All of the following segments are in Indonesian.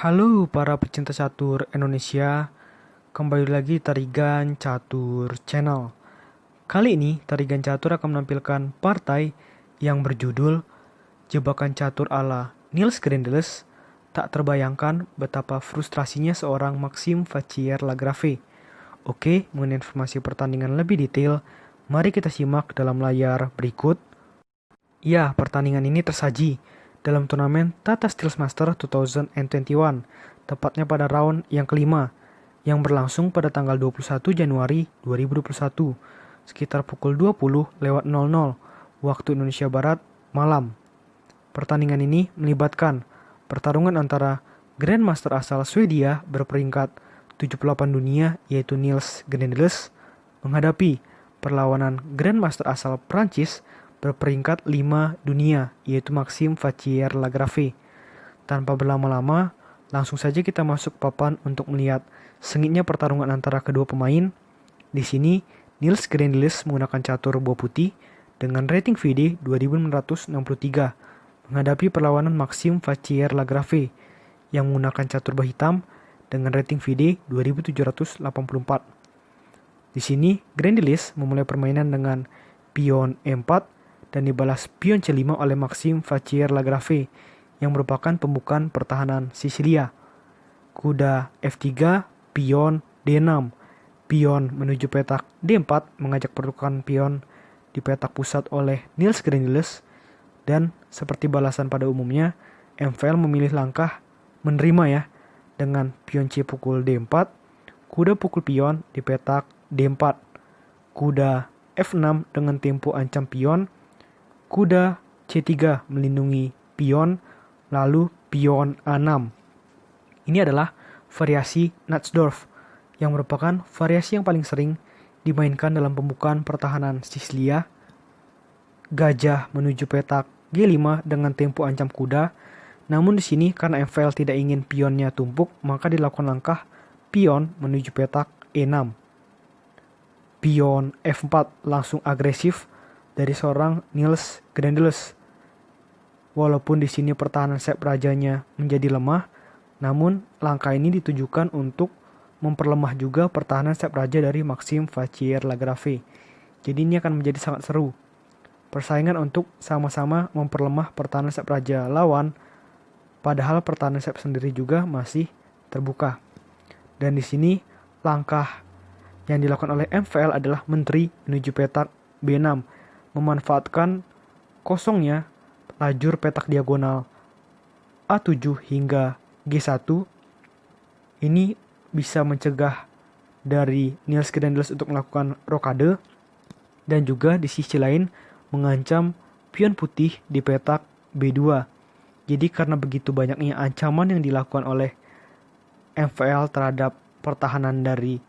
Halo para pecinta catur Indonesia, kembali lagi Tarigan Catur Channel. Kali ini Tarigan Catur akan menampilkan partai yang berjudul Jebakan Catur ala Niels Grendeles. Tak terbayangkan betapa frustrasinya seorang Maxime Vachier-Lagrave. Oke, mengenai informasi pertandingan lebih detail, mari kita simak dalam layar berikut. Ya, pertandingan ini tersaji dalam turnamen Tata Steel Master 2021, tepatnya pada round yang kelima, yang berlangsung pada tanggal 21 Januari 2021, sekitar pukul 20.00 waktu Indonesia Barat malam. Pertandingan ini melibatkan pertarungan antara Grandmaster asal Swedia berperingkat 78 dunia yaitu Niels Grendeles menghadapi perlawanan Grandmaster asal Prancis berperingkat 5 dunia, yaitu Maxime Vachier-Lagrave. Tanpa berlama-lama, langsung saja kita masuk papan untuk melihat sengitnya pertarungan antara kedua pemain. Di sini, Niels Grendeles menggunakan catur buah putih dengan rating VD 2663 menghadapi perlawanan Maxime Vachier-Lagrave yang menggunakan catur buah hitam dengan rating VD 2784. Di sini, Grendeles memulai permainan dengan pion E4 dan dibalas pion C5 oleh Maxime Vachier-Lagrave yang merupakan pembukaan pertahanan Sisilia. Kuda F3, pion D6, pion menuju petak D4 mengajak pertukaran pion di petak pusat oleh Niels Grendeles, dan seperti balasan pada umumnya, MVL memilih langkah menerima ya dengan pion C pukul D4, kuda pukul pion di petak D4, kuda F6 dengan tempo ancam pion, kuda C3 melindungi pion, lalu pion A6. Ini adalah variasi Natsdorf yang merupakan variasi yang paling sering dimainkan dalam pembukaan pertahanan Sisilia. Gajah menuju petak G5 dengan tempo ancam kuda. Namun di sini karena MVL tidak ingin pionnya tumpuk, maka dilakukan langkah pion menuju petak E6. Pion F4 langsung agresif dari seorang Niels Grendeles. Walaupun di sini pertahanan sep rajanya menjadi lemah, namun langkah ini ditujukan untuk memperlemah juga pertahanan sep raja dari Maxime Vachier-Lagrave. Jadi ini akan menjadi sangat seru. Persaingan untuk sama-sama memperlemah pertahanan sep raja lawan, padahal pertahanan sep sendiri juga masih terbuka. Dan di sini langkah yang dilakukan oleh MVL adalah menteri menuju petak B6, memanfaatkan kosongnya lajur petak diagonal A7 hingga G1. Ini bisa mencegah dari Niels Grendeles untuk melakukan rokade, dan juga di sisi lain mengancam pion putih di petak B2. Jadi karena begitu banyaknya ancaman yang dilakukan oleh MVL terhadap pertahanan dari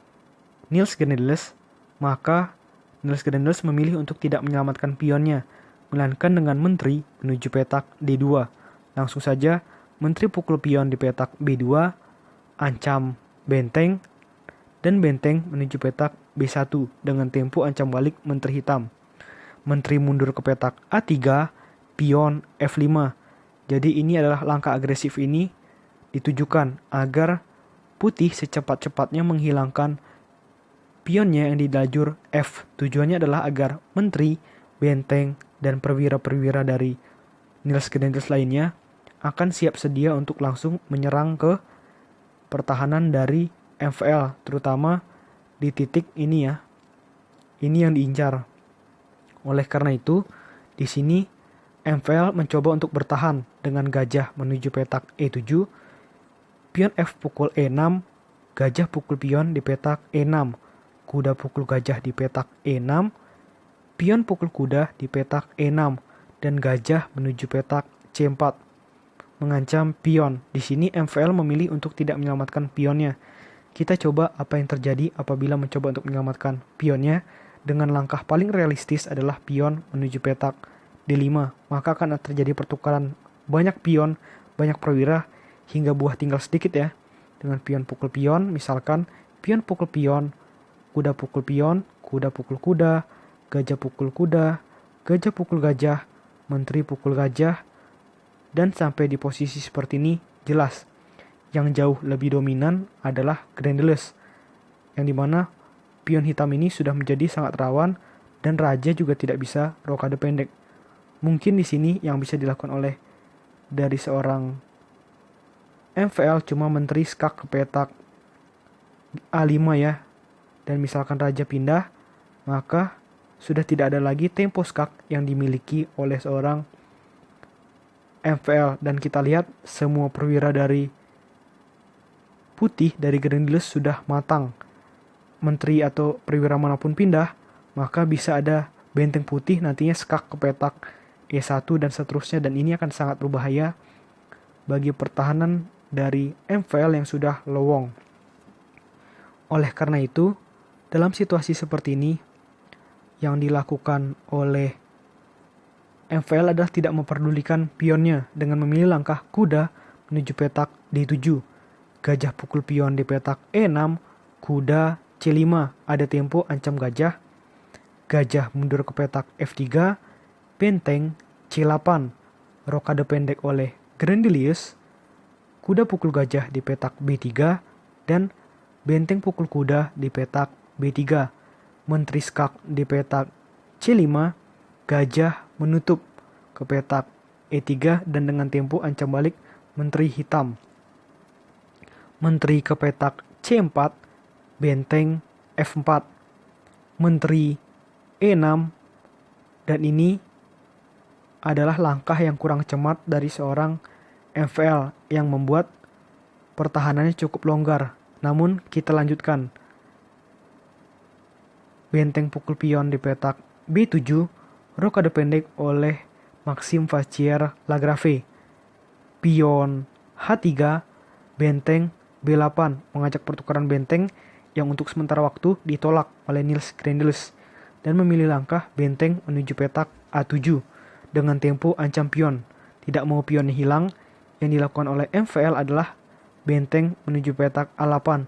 Niels Grendeles, maka Niels Grendeles memilih untuk tidak menyelamatkan pionnya, melainkan dengan menteri menuju petak D2. Langsung saja, menteri pukul pion di petak B2, ancam benteng, dan benteng menuju petak B1 dengan tempo ancam balik menteri hitam. Menteri mundur ke petak A3, pion F5. Jadi ini adalah langkah agresif ini ditujukan agar putih secepat-cepatnya menghilangkan pionnya yang di lajur F. Tujuannya adalah agar menteri, benteng, dan perwira-perwira dari Niels Grendeles lainnya akan siap sedia untuk langsung menyerang ke pertahanan dari MVL, terutama di titik ini ya. Ini yang diincar. Oleh karena itu, di sini MVL mencoba untuk bertahan dengan gajah menuju petak E7, pion F pukul E6, gajah pukul pion di petak E6, kuda pukul gajah di petak E6, pion pukul kuda di petak E6, dan gajah menuju petak C4 mengancam pion. Di sini MVL memilih untuk tidak menyelamatkan pionnya. Kita coba apa yang terjadi apabila mencoba untuk menyelamatkan pionnya. Dengan langkah paling realistis adalah pion menuju petak D5. Maka akan terjadi pertukaran banyak pion, banyak perwira, hingga buah tinggal sedikit ya. Dengan pion pukul pion, misalkan pion pukul pion, kuda pukul pion, kuda pukul kuda, gajah pukul kuda, gajah pukul gajah, menteri pukul gajah, dan sampai di posisi seperti ini jelas yang jauh lebih dominan adalah Grendeles, yang dimana pion hitam ini sudah menjadi sangat rawan dan raja juga tidak bisa rokade pendek. Mungkin di sini yang bisa dilakukan oleh dari seorang MVL cuma menteri skak ke petak A5 ya. Dan misalkan raja pindah, maka sudah tidak ada lagi tempo skak yang dimiliki oleh seorang MVL. Dan kita lihat semua perwira dari putih dari Grendeles sudah matang. Menteri atau perwira manapun pindah, maka bisa ada benteng putih nantinya skak ke petak E1 dan seterusnya. Dan ini akan sangat berbahaya bagi pertahanan dari MVL yang sudah lowong. Oleh karena itu, dalam situasi seperti ini, yang dilakukan oleh MVL adalah tidak memperdulikan pionnya dengan memilih langkah kuda menuju petak D7. Gajah pukul pion di petak E6, kuda C5, ada tempo ancam gajah. Gajah mundur ke petak F3, benteng C8, rokade pendek oleh Grandelius. Kuda pukul gajah di petak B3, dan benteng pukul kuda di petak B3, menteri skak di petak C5, gajah menutup ke petak E3 dan dengan tempo ancam balik menteri hitam. Menteri ke petak C4, benteng F4, menteri E6, dan ini adalah langkah yang kurang cermat dari seorang MVL yang membuat pertahanannya cukup longgar. Namun kita lanjutkan. Benteng pukul pion di petak B7, rokade pendek oleh Maxime Vachier-Lagrave. Pion H3, benteng B8, mengajak pertukaran benteng yang untuk sementara waktu ditolak oleh Niels Grendeles dan memilih langkah benteng menuju petak A7 dengan tempo ancam pion. Tidak mau pionnya hilang, yang dilakukan oleh MVL adalah benteng menuju petak A8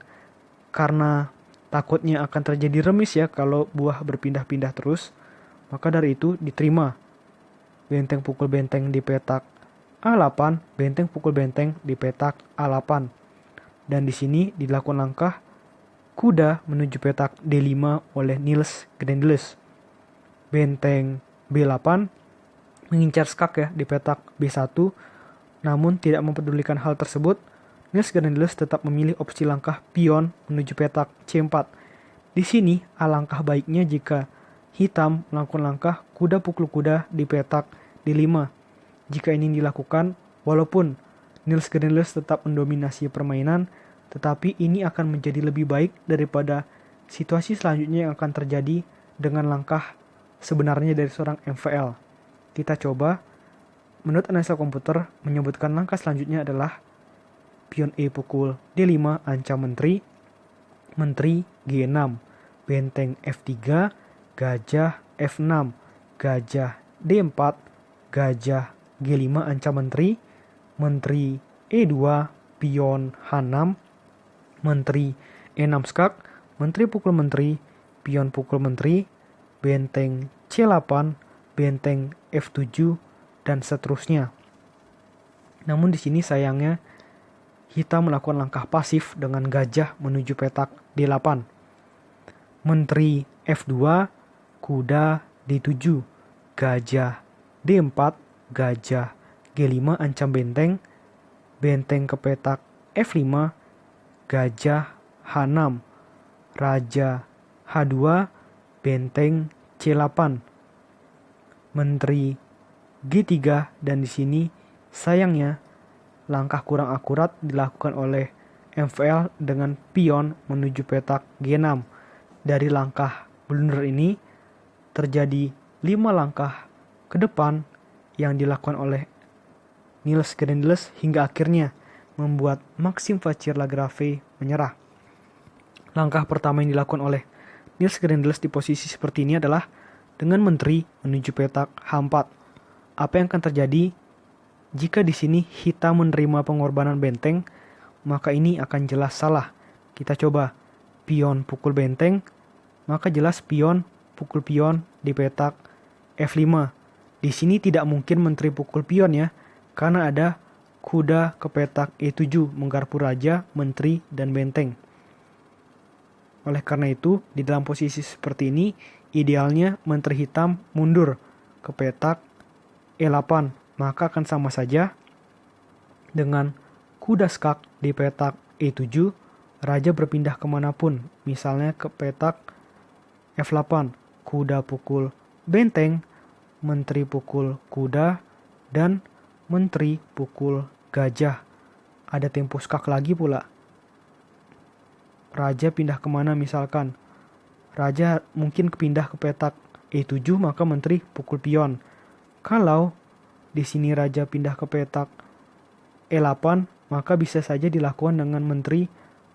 karena takutnya akan terjadi remis ya kalau buah berpindah-pindah terus. Maka dari itu diterima benteng pukul benteng di petak A8, benteng pukul benteng di petak A8. Dan di sini dilakukan langkah kuda menuju petak D5 oleh Niels Grendeles. Benteng B8 mengincar skak ya di petak B1, namun tidak mempedulikan hal tersebut. Niels Grendeles tetap memilih opsi langkah pion menuju petak C4. Di sini alangkah baiknya jika hitam melakukan langkah kuda pukul kuda di petak D5. Jika ini dilakukan, walaupun Niels Grendeles tetap mendominasi permainan, tetapi ini akan menjadi lebih baik daripada situasi selanjutnya yang akan terjadi dengan langkah sebenarnya dari seorang MVL. Kita coba, menurut analisa komputer menyebutkan langkah selanjutnya adalah pion E pukul D5 ancam menteri, menteri G6, benteng F3, gajah F6, gajah D4, gajah G5 ancam menteri, menteri E2, pion H6, menteri E6 skak, menteri pukul menteri, pion pukul menteri, benteng C8, benteng F7, dan seterusnya. Namun di sini sayangnya hitam melakukan langkah pasif dengan gajah menuju petak D8. Menteri F2, kuda D7, gajah D4, gajah G5 ancam benteng, benteng ke petak F5, gajah H6, raja H2, benteng C8, menteri G3, dan di sini sayangnya langkah kurang akurat dilakukan oleh MVL dengan pion menuju petak G6. Dari langkah blunder ini terjadi 5 langkah ke depan yang dilakukan oleh Niels Grendeles hingga akhirnya membuat Maxime Vachier-Lagrave menyerah. Langkah pertama yang dilakukan oleh Niels Grendeles di posisi seperti ini adalah dengan menteri menuju petak H4. Apa yang akan terjadi jika di sini hitam menerima pengorbanan benteng? Maka ini akan jelas salah. Kita coba pion pukul benteng, maka jelas pion pukul pion di petak F5. Di sini tidak mungkin menteri pukul pion ya, karena ada kuda ke petak E7 menggarpu raja, menteri, dan benteng. Oleh karena itu, di dalam posisi seperti ini, idealnya menteri hitam mundur ke petak E8, maka akan sama saja dengan kuda skak di petak E7, raja berpindah kemanapun, misalnya ke petak F8, kuda pukul benteng, menteri pukul kuda, dan menteri pukul gajah. Ada tempo skak lagi pula. Raja pindah kemana misalkan? Raja mungkin pindah ke petak E7, maka menteri pukul pion. Kalau di sini raja pindah ke petak E8, maka bisa saja dilakukan dengan menteri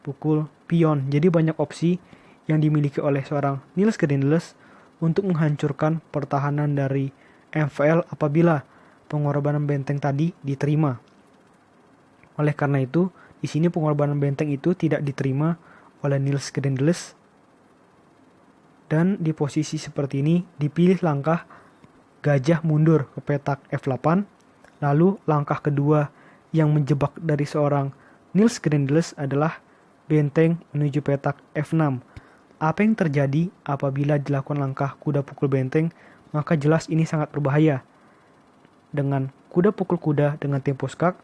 pukul pion. Jadi banyak opsi yang dimiliki oleh seorang Niels Grendeles untuk menghancurkan pertahanan dari MVL apabila pengorbanan benteng tadi diterima. Oleh karena itu, di sini pengorbanan benteng itu tidak diterima oleh Niels Grendeles, dan di posisi seperti ini dipilih langkah gajah mundur ke petak F8. Lalu langkah kedua yang menjebak dari seorang Niels Grendeles adalah benteng menuju petak F6. Apa yang terjadi apabila dilakukan langkah kuda pukul benteng? Maka jelas ini sangat berbahaya. Dengan kuda pukul kuda dengan tempo skak,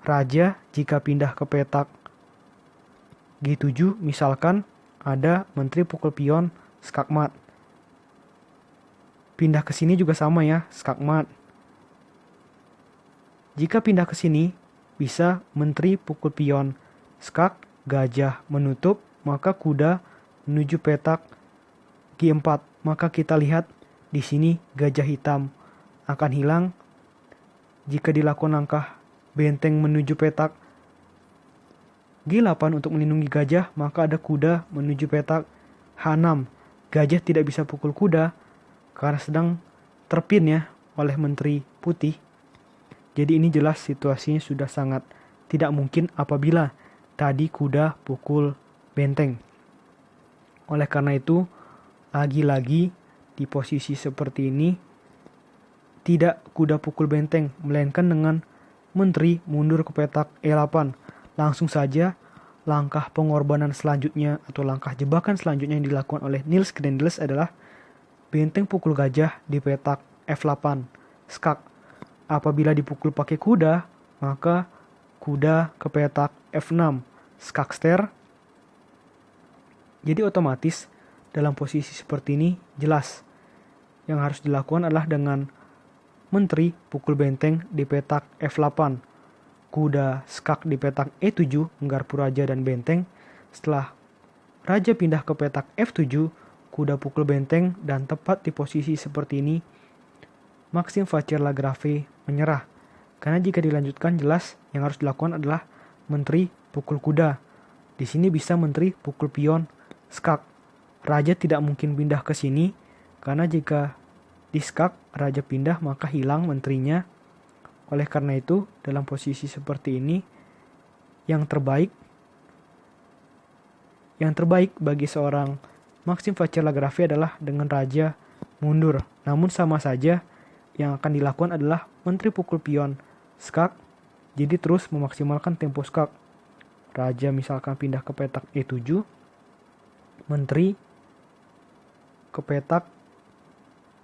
raja jika pindah ke petak G7 misalkan ada menteri pukul pion skak mat. Pindah ke sini juga sama ya, skak mat. Jika pindah ke sini bisa menteri pukul pion skak, gajah menutup, maka kuda menuju petak G4. Maka kita lihat di sini gajah hitam akan hilang jika dilakukan langkah benteng menuju petak G8 untuk melindungi gajah, maka ada kuda menuju petak H6. Gajah tidak bisa pukul kuda karena sedang terpin ya oleh menteri putih. Jadi ini jelas situasinya sudah sangat tidak mungkin apabila tadi kuda pukul benteng. Oleh karena itu, lagi-lagi di posisi seperti ini tidak kuda pukul benteng, melainkan dengan menteri mundur ke petak E8. Langsung saja langkah pengorbanan selanjutnya atau langkah jebakan selanjutnya yang dilakukan oleh Niels Grendeles adalah benteng pukul gajah di petak F8 skak. Apabila dipukul pakai kuda, maka kuda ke petak F6 skak ster. Jadi otomatis dalam posisi seperti ini jelas yang harus dilakukan adalah dengan menteri pukul benteng di petak F8, kuda skak di petak E7 menggarpu raja dan benteng. Setelah raja pindah ke petak F7, kuda pukul benteng, dan tepat di posisi seperti ini Maxime Vachier-Lagrave menyerah. Karena jika dilanjutkan jelas yang harus dilakukan adalah menteri pukul kuda. Di sini bisa menteri pukul pion skak. Raja tidak mungkin pindah ke sini karena jika di skak raja pindah maka hilang menterinya. Oleh karena itu, dalam posisi seperti ini, yang terbaik bagi seorang Maxime Vachier-Lagrave adalah dengan raja mundur. Namun sama saja, yang akan dilakukan adalah menteri pukul pion skak, jadi terus memaksimalkan tempo skak. Raja misalkan pindah ke petak E7, menteri ke petak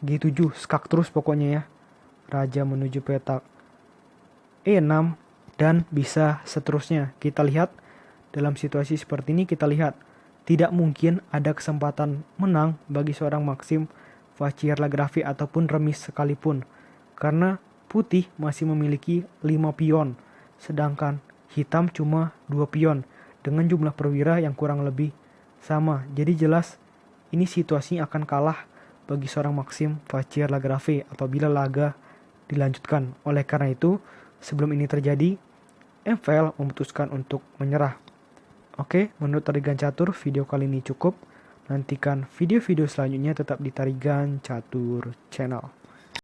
G7, skak terus pokoknya ya. Raja menuju petak E6 dan bisa seterusnya. Kita lihat dalam situasi seperti ini, kita lihat tidak mungkin ada kesempatan menang bagi seorang Maxime Vachier-Lagrave ataupun remis sekalipun, karena putih masih memiliki 5 pion sedangkan hitam cuma 2 pion dengan jumlah perwira yang kurang lebih sama. Jadi jelas ini situasinya akan kalah bagi seorang Maxime Vachier-Lagrave apabila laga dilanjutkan. Oleh karena itu, sebelum ini terjadi, MVL memutuskan untuk menyerah. Oke, menurut Tarigan Catur, video kali ini cukup. Nantikan video-video selanjutnya tetap di Tarigan Catur Channel.